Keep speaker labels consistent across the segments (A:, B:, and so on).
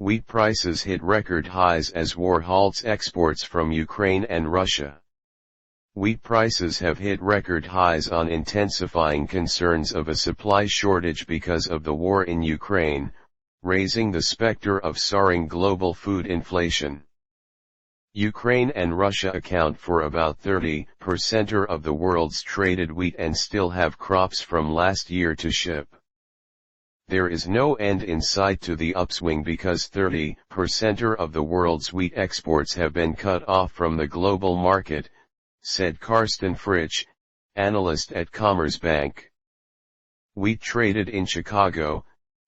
A: Wheat prices hit record highs as war halts exports from Ukraine and Russia. Wheat prices have hit record highs on intensifying concerns of a supply shortage because of the war in Ukraine, raising the spectre of soaring global food inflation. Ukraine and Russia account for about 30% of the world's traded wheat and still have crops from last year to ship. There is no end in sight to the upswing because 30% of the world's wheat exports have been cut off from the global market, said Carsten Fritsch, analyst at Commerzbank. Wheat traded in Chicago,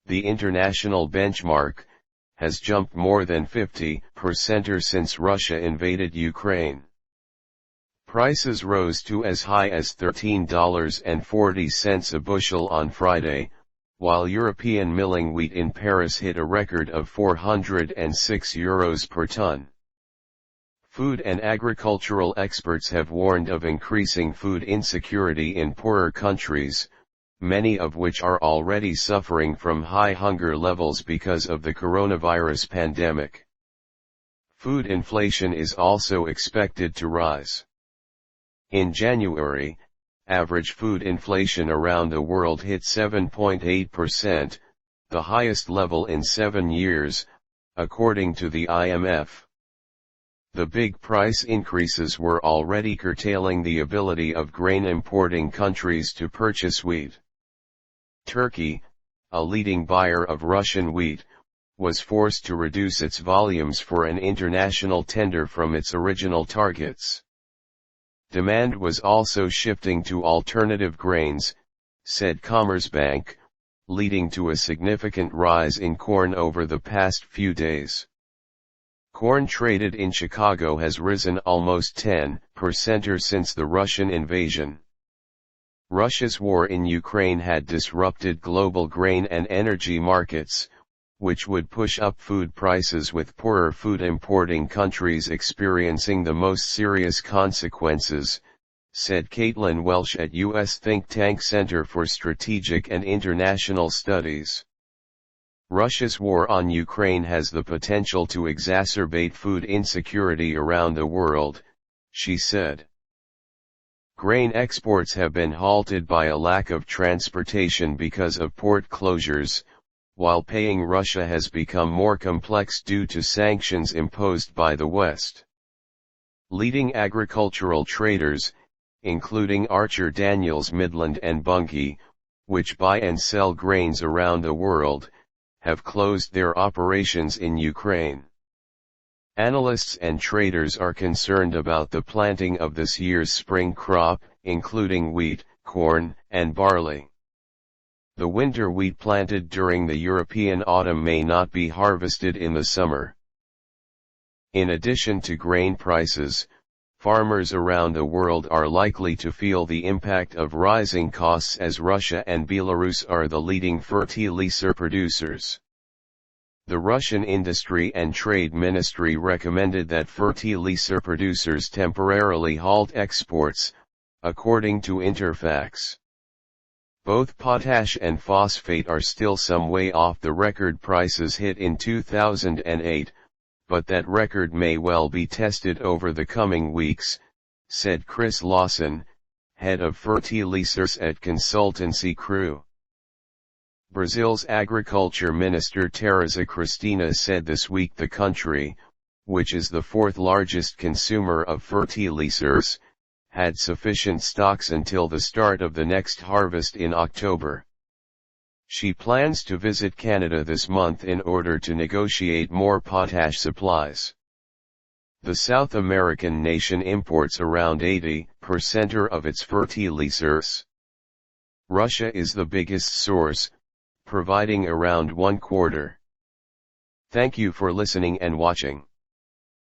A: the international benchmark, has jumped more than 50% since Russia invaded Ukraine. Prices rose to as high as $13.40 a bushel on Friday, while European milling wheat in Paris hit a record of €406 per tonne. Food and agricultural experts have warned of increasing food insecurity in poorer countries, many of which are already suffering from high hunger levels because of the coronavirus pandemic. Food inflation is also expected to rise. In January, average food inflation around the world hit 7.8%, the highest level in 7 years, according to the IMF. The big price increases were already curtailing the ability of grain importing countries to purchase wheat. Turkey, a leading buyer of Russian wheat, was forced to reduce its volumes for an international tender from its original targets. Demand was also shifting to alternative grains, said Commerzbank, leading to a significant rise in corn over the past few days. Corn traded in Chicago has risen almost 10% since the Russian invasion. Russia's war in Ukraine had disrupted global grain and energy markets, which would push up food prices with poorer food importing countries experiencing the most serious consequences, said Caitlin Welsh at U.S. think tank Center for Strategic and International Studies. Russia's war on Ukraine has the potential to exacerbate food insecurity around the world, she said. Grain exports have been halted by a lack of transportation because of port closures, while paying Russia has become more complex due to sanctions imposed by the West. Leading agricultural traders, including Archer Daniels Midland and Bunge, which buy and sell grains around the world, have closed their operations in Ukraine. Analysts and traders are concerned about the planting of this year's spring crop, including wheat, corn, and barley. The winter wheat planted during the European autumn may not be harvested in the summer. In addition to grain prices, farmers around the world are likely to feel the impact of rising costs as Russia and Belarus are the leading fertilizer producers. The Russian Industry and Trade Ministry recommended that fertilizer producers temporarily halt exports, according to Interfax. Both potash and phosphate are still some way off the record prices hit in 2008, but that record may well be tested over the coming weeks, said Chris Lawson, head of fertilizers at consultancy Crew. Brazil's agriculture minister Tereza Cristina said this week the country, which is the fourth largest consumer of fertilizers, had sufficient stocks until the start of the next harvest in October. She plans to visit Canada this month in order to negotiate more potash supplies. The South American nation imports around 80% of its fertilizers. Russia is the biggest source, providing around 1/4. Thank you for listening and watching.